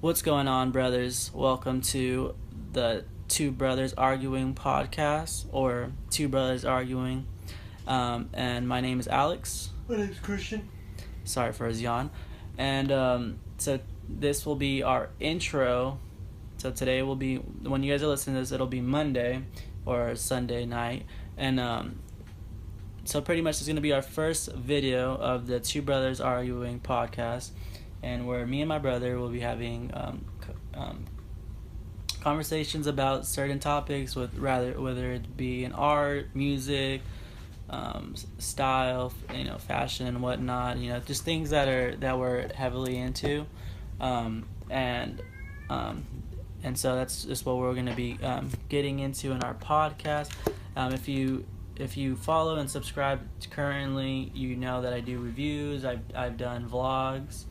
What's going on, brothers? Welcome to the Two Brothers Arguing podcast, or Two Brothers Arguing. And my name is Alex. My name's Christian. Sorry for his yawn. And so this will be our intro. So today will be, when you guys are listening to this, it'll be Monday or Sunday night. And so pretty much it's going to be our first video of the Two Brothers Arguing podcast, and where me and my brother will be having conversations about certain topics, whether it be in art, music, style, fashion and whatnot. Just things that we're heavily into, and so that's just what we're going to be getting into in our podcast. If you follow and subscribe currently, you know that I do reviews. I've done vlogs.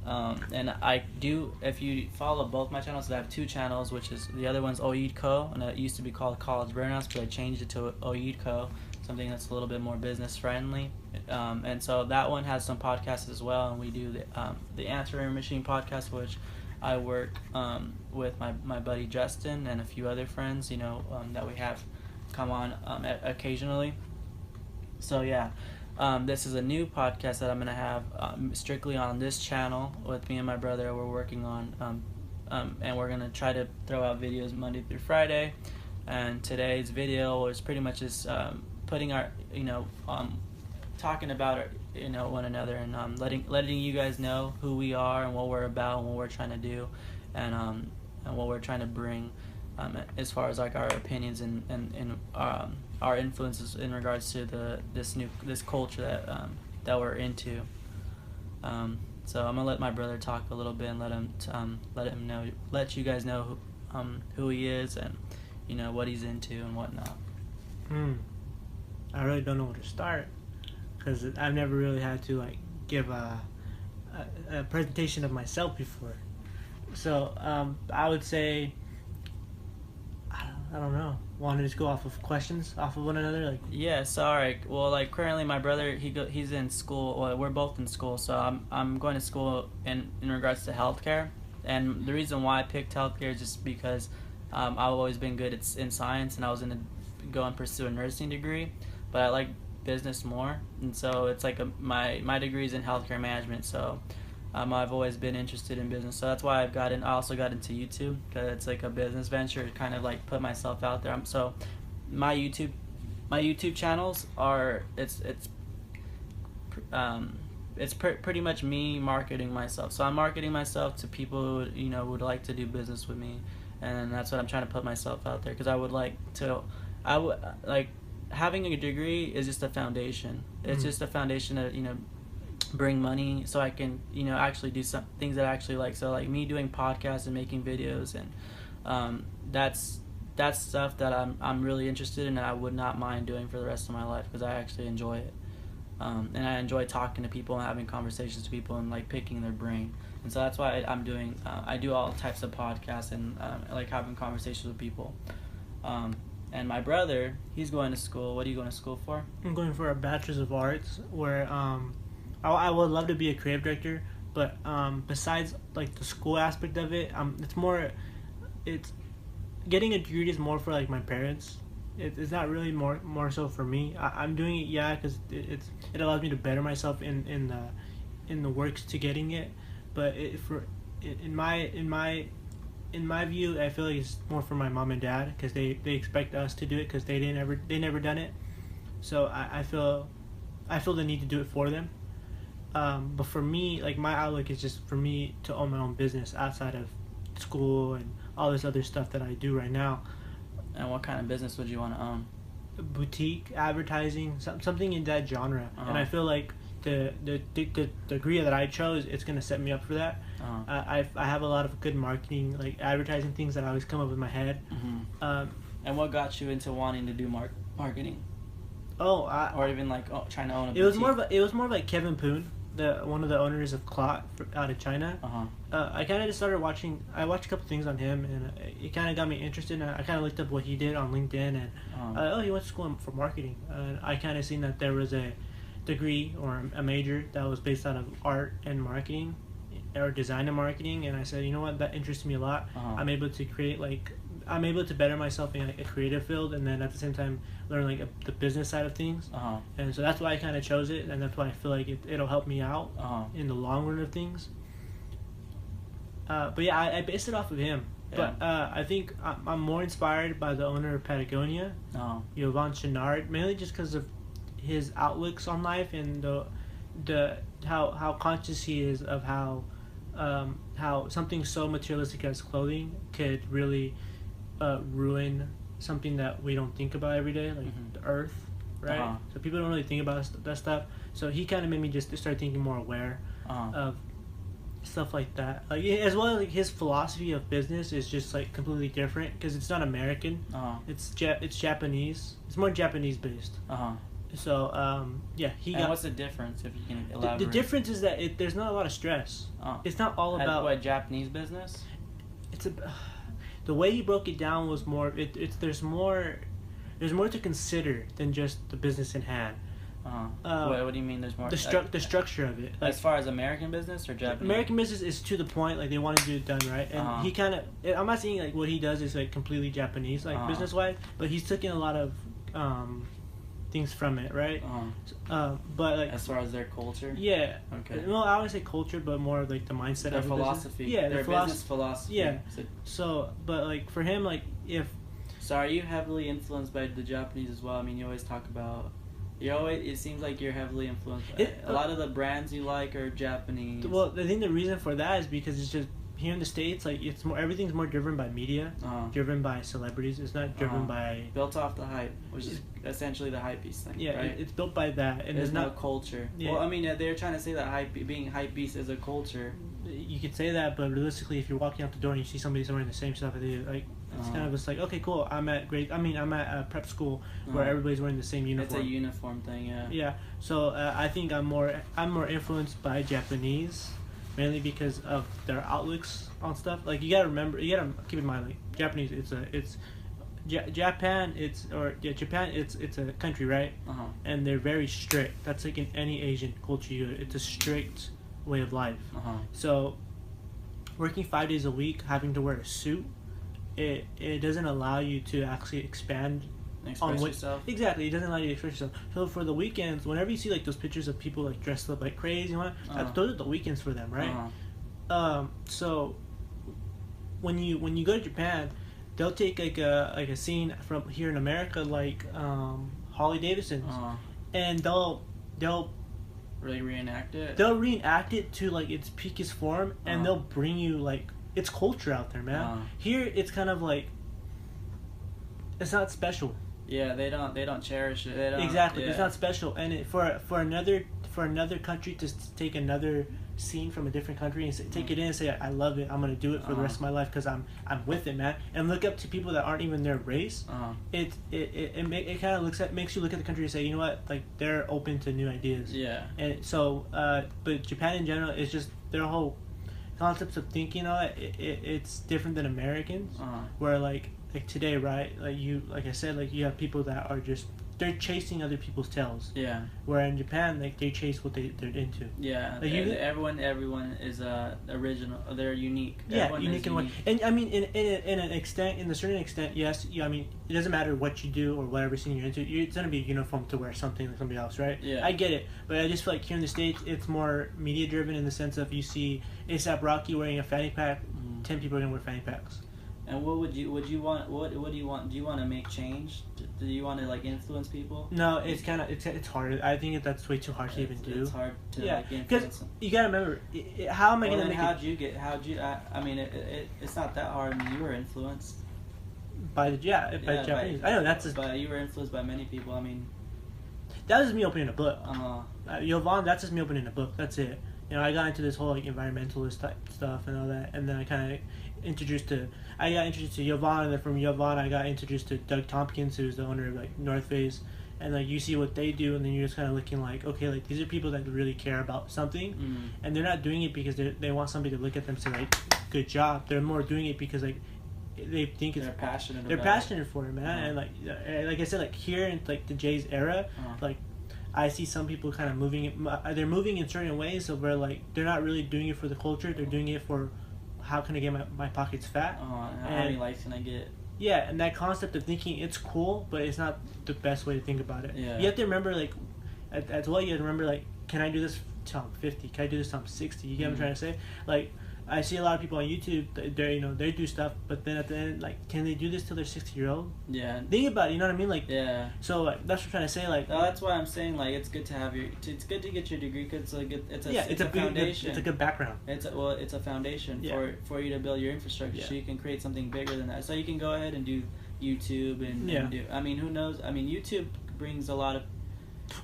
And I do, if you follow both my channels, I have two channels, which is, the other one's Oidco, and it used to be called College Burnouts, but I changed it to Oidco, something that's a little bit more business friendly. And so that one has some podcasts as well, and we do the Answering Machine podcast, which I work with my buddy Justin and a few other friends, that we have come on occasionally. So yeah. This is a new podcast that I'm going to have strictly on this channel with me and my brother. We're working on, and we're going to try to throw out videos Monday through Friday. And today's video is pretty much just putting our, talking about one another, and letting you guys know who we are and what we're about and what we're trying to do, and what we're trying to bring, as far as like our opinions and our influences in regards to this culture that we're into. So I'm gonna let my brother talk a little bit and let you guys know who he is and what he's into and whatnot. I really don't know where to start because I've never really had to give a presentation of myself before. So I would say, I don't know. Want to just go off of questions off of one another? Yeah, sorry. Well, currently my brother, he's in school. Well, we're both in school, so I'm going to school in regards to healthcare. And the reason why I picked healthcare is just because I've always been good in science, and I was going to go and pursue a nursing degree, but I like business more. And so it's my degree is in healthcare management, so I've always been interested in business, so that's why I also got into YouTube, because it's like a business venture to kind of put myself out there. So my YouTube channels are pretty much me marketing myself. So I'm marketing myself to people who would like to do business with me, and that's what I'm trying to put myself out there, because I would having a degree is just a foundation. It's just a foundation to bring money, so I can actually do some things that I actually like. So me doing podcasts and making videos, and that's stuff that I'm really interested in, and I would not mind doing for the rest of my life, because I actually enjoy it, and I enjoy talking to people and having conversations with people and picking their brain. And so that's why I'm doing I do all types of podcasts and having conversations with people. And my brother, he's going to school. What are you going to school for? I'm going for a Bachelor's of Arts, where I would love to be a creative director, but besides the school aspect of it, it's getting a degree is more for my parents. It's not really more so for me. I'm doing it, because it allows me to better myself in the works to getting it, but in my view, I feel like it's more for my mom and dad, because they expect us to do it, because they never done it. So I feel the need to do it for them. But for me, my outlook is just for me to own my own business outside of school and all this other stuff that I do right now. And what kind of business would you want to own? Boutique, advertising, something in that genre. Uh-huh. And I feel like the degree that I chose, it's going to set me up for that. Uh-huh. I have a lot of good marketing, advertising things that I always come up with my head. Mm-hmm. And what got you into wanting to do marketing? Or even trying to own a boutique? It was more like Kevin Poon, one of the owners of Clot out of China. I kind of just started watching. I watched a couple things on him, and it kind of got me interested. And I kind of looked up what he did on LinkedIn, and he went to school for marketing. And I kind of seen that there was a degree or a major that was based out of art and marketing, or design and marketing, and I said, you know what, that interests me a lot. I'm able to create I'm able to better myself in like a creative field, and then at the same time learn like the business side of things. And so that's why I kind of chose it, and that's why I feel like it'll help me out in the long run of things. But yeah, I based it off of him. Yeah. But I think I'm more inspired by the owner of Patagonia, Jovan Chenard, mainly just because of his outlooks on life and the how conscious he is of how something so materialistic as clothing could really ruin something that we don't think about every day, like the earth, right? So people don't really think about that stuff. So he kind of made me just start thinking more aware of stuff like that. Like, as well as like his philosophy of business is just like completely different because it's not American. It's Japanese. It's more Japanese based. So yeah, what's the difference, if you can elaborate? The difference is that there's not a lot of stress. It's not all about what Japanese business. It's the way he broke it down was more. There's more to consider than just the business in hand. What do you mean? There's more. The structure of it. Like, as far as American business or Japanese? American business is to the point. Like, they want to do it done right, and he kind of. I'm not saying like what he does is like completely Japanese, like business wise, but he's taken a lot of things from it, right? But like as far as their culture. Yeah. Okay. Well, I would say culture, but more like the mindset their of philosophy. Business. Yeah, their business philosophy. Yeah. So, but like for him, like if. So are you heavily influenced by the Japanese as well? I mean, you always talk about. It seems like you're heavily influenced. A lot of the brands you like are Japanese. Well, I think the reason for that is because it's just here in the States, like it's more, everything's more driven by media, driven by celebrities. It's not driven by built off the hype, which is essentially the hype beast thing. Yeah, right? It's built by that, and there's no not culture. Yeah. Well, I mean, they're trying to say that being hype beast is a culture. You could say that, but realistically, if you're walking out the door and you see somebody wearing the same stuff as you, like it's kind of just like, okay, cool. I'm at a prep school where everybody's wearing the same uniform. It's a uniform thing, yeah. Yeah. So I think I'm more influenced by Japanese, mainly because of their outlooks on stuff. Like you gotta keep in mind, like Japanese, Japan, it's a country, right? And they're very strict. That's like in any Asian culture, it's a strict way of life. So working 5 days a week, having to wear a suit, it doesn't allow you to actually expand express yourself. Exactly, it doesn't allow you to express yourself. So for the weekends, whenever you see like those pictures of people like dressed up like crazy, those are the weekends for them, right? So when you go to Japan, they'll take like a scene from here in America, like Harley Davidson's, and they'll really reenact it. They'll reenact it to like its peakest form, and they'll bring you like it's culture out there, man. Here it's kind of like it's not special. Yeah, they don't cherish it. They don't, exactly, yeah. It's not special, and for another country to take another scene from a different country and take it in and say I love it, I'm gonna do it for the rest of my life because I'm with it, man, and look up to people that aren't even their race. It kind of makes you look at the country and say, you know what, like they're open to new ideas. Yeah. And so but Japan in general is just their whole concepts of thinking on it, it's different than Americans, where like today, right, like I said, like you have people that are just they're chasing other people's tails. Yeah. Where in Japan, like they chase what they're into. Yeah. Like everyone is original. They're unique. Yeah, everyone unique in one. And I mean, in a certain extent, yes. I mean, it doesn't matter what you do or whatever scene you're into. It's gonna be uniform to wear something like somebody else, right? Yeah. I get it, but I just feel like here in the States, it's more media driven in the sense of you see A$AP Rocky wearing a fanny pack, 10 people are gonna wear fanny packs. And what do you want? What do you want? Do you want to make change? Do you want to like influence people? No, it's kind of it's hard. I think that's way too hard to even do. It's hard to like influence because you gotta remember, how am I gonna make? I mean, it's not that hard. I mean, you were influenced by Japanese. I know that's. But you were influenced by many people. I mean, that was me opening a book. Jovan, that's just me opening a book. That's it. You know, I got into this whole like environmentalist type stuff and all that, and then I kind of got introduced to Jovan, and then from Jovan I got introduced to Doug Tompkins, who's the owner of like North Face, and like you see what they do, and then you're just kind of looking like, okay, like these are people that really care about something, and they're not doing it because they want somebody to look at them and say like, good job. They're more doing it because like they think they're passionate. They're passionate for it, man, and like I said, like here in like the Jay's era, like I see some people kind of they're moving in certain ways, so where like they're not really doing it for the culture, they're doing it for how can I get my pockets fat. How many likes can I get? Yeah, and that concept of thinking it's cool, but it's not the best way to think about it. Yeah. You have to remember, like, as well, you have to remember, like, can I do this till I'm 50? Can I do this till I'm 60? You get what I'm trying to say? Like, I see a lot of people on YouTube, they do stuff, but then at the end, like, can they do this till they're 60-year-old? Yeah. Think about it, you know what I mean? Like, yeah. So, like, that's what I'm trying to say, like... that's why I'm saying, like, it's good to have it's good to get your degree, because it's a foundation. It's a good background. It's a foundation for you to build your infrastructure, so you can create something bigger than that. So you can go ahead and do YouTube and do... I mean, who knows? I mean, YouTube brings a lot of...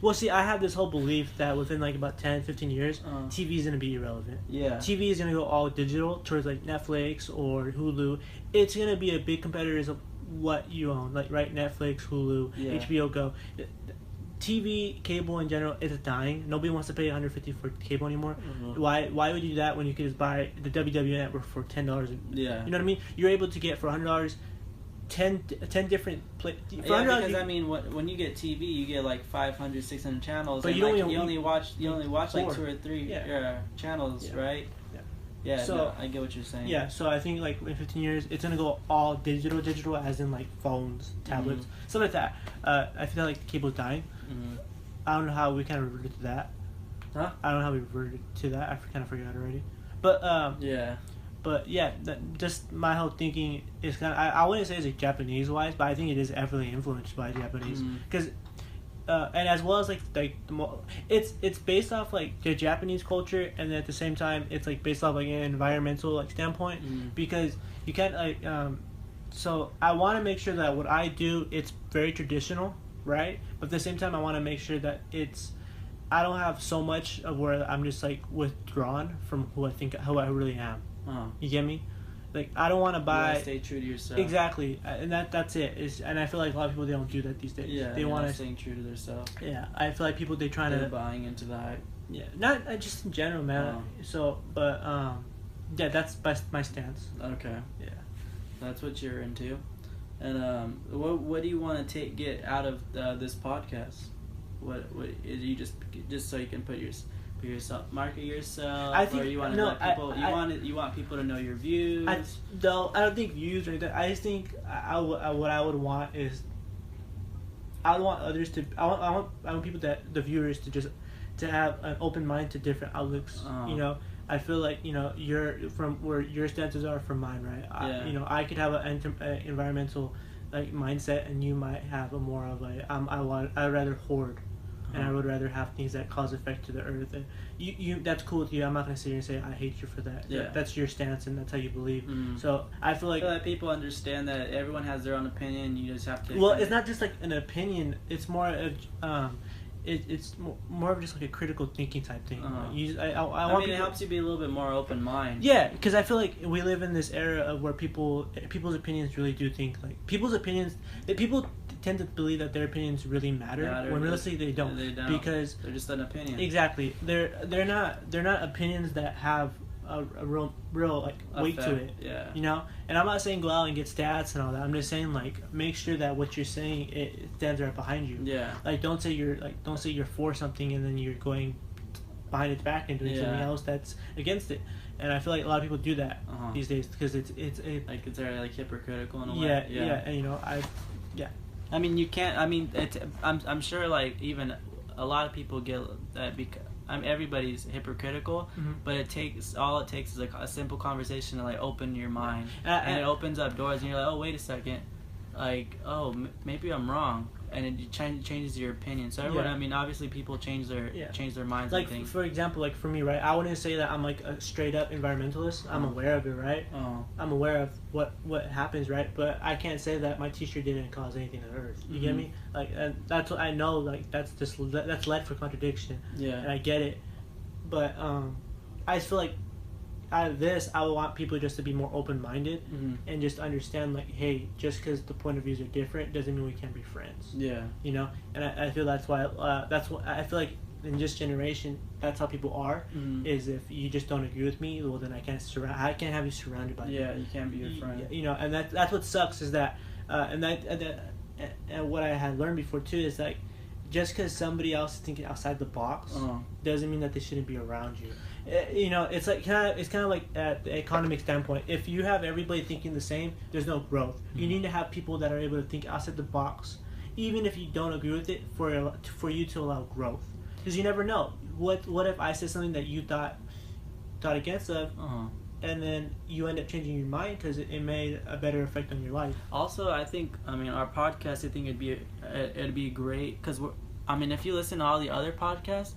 Well, see, I have this whole belief that within, like, about 10, 15 years, TV is going to be irrelevant. Yeah. TV is going to go all digital towards, like, Netflix or Hulu. It's going to be a big competitor of what you own. Like, right, Netflix, Hulu, HBO Go. TV, cable in general, is dying. Nobody wants to pay $150 for cable anymore. Mm-hmm. Why would you do that when you could just buy the WWE Network for $10? Yeah. You know what I mean? You're able to get, for $100... 10 different because I mean, when you get TV, you get like 500, 600 channels, but you only watch like 2 or 3 channels, right? Yeah, so no, I get what you're saying. Yeah, so I think like in 15 years, it's gonna go all digital, as in like phones, tablets, stuff like that. I feel like cable's dying. Mm-hmm. I don't know how we kind of reverted to that. Huh? I don't know how we reverted to that. I kind of forgot already. But yeah. But yeah, just my whole thinking is kind of, I wouldn't say it's like Japanese wise, but I think it is heavily influenced by Japanese, because and as well as like it's based off like the Japanese culture, and then at the same time it's like based off like an environmental like standpoint, because you can't like so I want to make sure that what I do, it's very traditional, right? But at the same time I want to make sure that I don't have so much of where I'm just like withdrawn from who I really am. You get me? Like, I don't want to buy... You want to stay true to yourself. Exactly. And that's it. And I feel like a lot of people, they don't do that these days. Yeah, they want to... staying true to themselves. Yeah, I feel like people, they're trying They're buying into the hype. Yeah, not just in general, man. So, but, yeah, that's my stance. Okay. Yeah. That's what you're into. And, what do you want to get out of this podcast? What is you just so you can put yourself, market yourself, I think, or you want to let people, you want people to know your views? I don't think views or anything. I just think what I would want is, I want others to, I want people the viewers to have an open mind to different outlooks. You know, I feel like, you know, you're from where your stances are from mine, right? You know, I could have an environmental like mindset, and you might have a more of a I'd rather hoard. And I would rather have things that cause effect to the earth. And you that's cool with you. I'm not gonna sit here and say I hate you for that. Yeah. That's your stance, and that's how you believe. So I feel like people understand that everyone has their own opinion. You just have to. Well, it's not just like an opinion. It's more of it's more of just like a critical thinking type thing. I want it helps you be a little bit more open mind. Yeah, because I feel like we live in this era of where people's opinions really do think like people tend to believe that their opinions really matter when realistically they don't. They don't, because they're just an opinion. Exactly, they're not opinions that have a real like weight to it. Yeah. You know, and I'm not saying go out and get stats and all that. I'm just saying like make sure that what you're saying it stands right behind you. Yeah. Like don't say you're for something and then you're going behind its back and doing something else that's against it. And I feel like a lot of people do that these days because it's like it's very like hypocritical in a way. Yeah, and you know I mean, you can't. I mean, I'm sure like even a lot of people get that because everybody's hypocritical, but it takes is like a simple conversation to like open your mind, and it opens up doors, and you're like, oh wait a second, like maybe I'm wrong, and it changes your opinion. So everyone, I mean, obviously people change their minds. Like and things. For example, like for me, right? I wouldn't say that I'm like a straight up environmentalist. I'm aware of it, right? I'm aware of what happens, right? But I can't say that my T-shirt didn't cause anything on Earth. You get me? Like, and that's what I know. Like that's led for contradiction. Yeah. And I get it, but I just feel like out of this, I would want people just to be more open-minded and just understand, like, hey, just because the point of views are different doesn't mean we can't be friends. Yeah. You know, and I feel that's why that's what I feel like in this generation. That's how people are. Is if you just don't agree with me, well, then I can't have you surrounded by me. Yeah, you can't be your friend. You know, and that's what sucks is that and what I had learned before too is like just because somebody else is thinking outside the box doesn't mean that they shouldn't be around you. It's like it's kind of like at the economic standpoint. If you have everybody thinking the same, there's no growth. You need to have people that are able to think outside the box, even if you don't agree with it, for you to allow growth. Because you never know. What if I said something that you thought against of, and then you end up changing your mind because it made a better effect on your life. Also, I think our podcast. I think it'd be great because if you listen to all the other podcasts,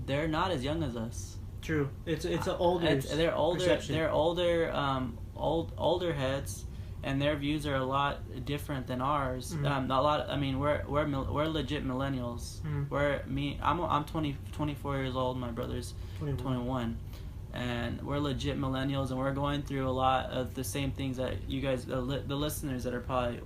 they're not as young as us. True. It's an older. They're older. Perception. They're older. Older heads, and their views are a lot different than ours. Mm-hmm. A lot. We're legit millennials. Mm-hmm. I'm 24 years old. My brother's 21. And we're legit millennials, and we're going through a lot of the same things that you guys, the listeners that are probably,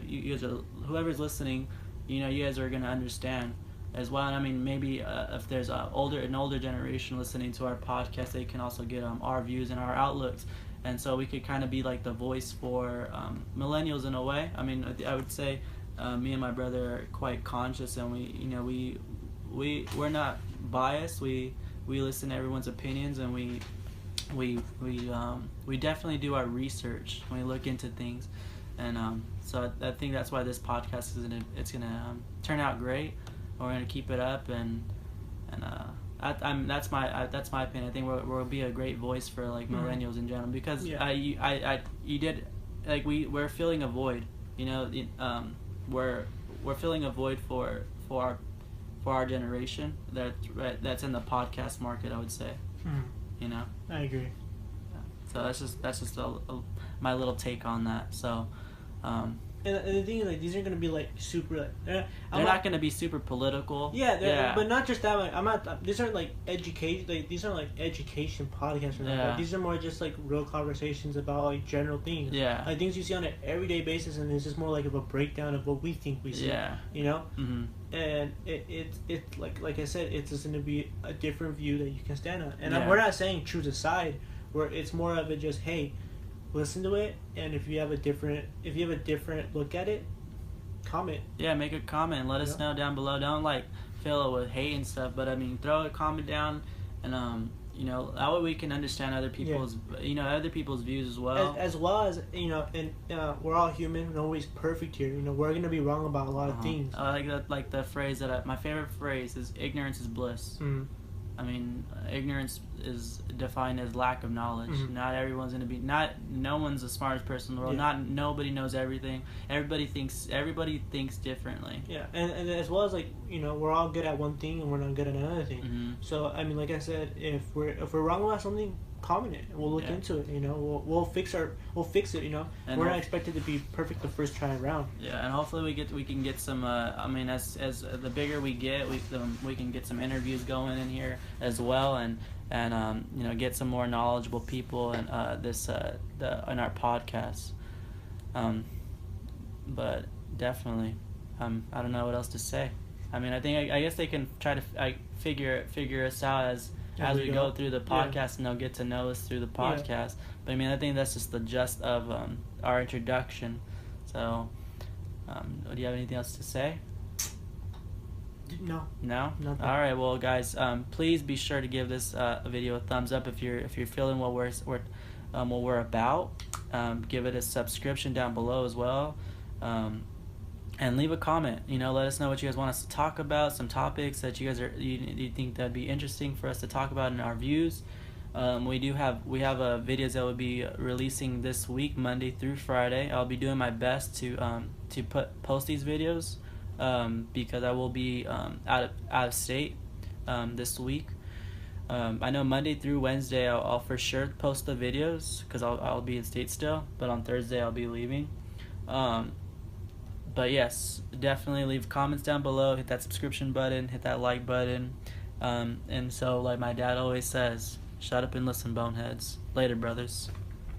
you guys are, whoever's listening, you guys are going to understand as well. And maybe if there's an older generation listening to our podcast, they can also get our views and our outlooks, and so we could kind of be like the voice for millennials in a way. I would say me and my brother are quite conscious, and we're not biased. We listen to everyone's opinions, and we definitely do our research when we look into things, and so I think that's why this podcast is gonna turn out great. We're gonna keep it up, and that's my opinion. I think we'll be a great voice for like millennials in general, because we're filling a void. We're filling a void for our generation that's in the podcast market, I would say. I agree. So that's just my little take on that. So and the thing is, like, these are gonna be like super. They're not gonna be super political. Yeah, but not just that. Like, I'm not. These aren't like education. Like, these aren't like education podcasts. Like, these are more just like real conversations about like general things. Yeah. Like things you see on an everyday basis, and it's just more like of a breakdown of what we think we see. Yeah. Mm-hmm. And it's like I said, it's just gonna be a different view that you can stand on. And we're not saying choose a side. Where it's more of a just, hey, listen to it, and if you have a different look at it, comment. Yeah, make a comment. Let us know down below. Don't like fill it with hate and stuff, but throw a comment down, and that way we can understand other people's views as well. As well as and we're all human. Nobody's perfect here. We're gonna be wrong about a lot of things. I like that. Like the phrase my favorite phrase is ignorance is bliss. Mm-hmm. Ignorance is defined as lack of knowledge. Mm-hmm. No one's the smartest person in the world. Nobody knows everything. Everybody thinks differently. Yeah, and as well as we're all good at one thing and we're not good at another thing. Mm-hmm. So like I said, if we're wrong about something, comment it. We'll look into it. We'll fix it. And we're not expected to be perfect the first try around. Yeah, and hopefully we can get some. As the bigger we get, we can get some interviews going in here as well, and get some more knowledgeable people in in our podcast. But definitely, I don't know what else to say. I guess they can try to figure us out as we go through the podcast, and they'll get to know us through the podcast. Yeah. But I think that's just the gist of our introduction. So, do you have anything else to say? No. No? Nothing. All right. Well, guys, please be sure to give this video a thumbs up if you're feeling what we're about. Give it a subscription down below as well. And leave a comment. Let us know what you guys want us to talk about. Some topics that you guys you think that'd be interesting for us to talk about in our views. We have videos that will be releasing this week, Monday through Friday. I'll be doing my best to post these videos because I will be out of state this week. I know Monday through Wednesday I'll for sure post the videos because I'll be in state still, but on Thursday I'll be leaving. But yes, definitely leave comments down below, hit that subscription button, hit that like button. And so, like my dad always says, shut up and listen, boneheads. Later, brothers.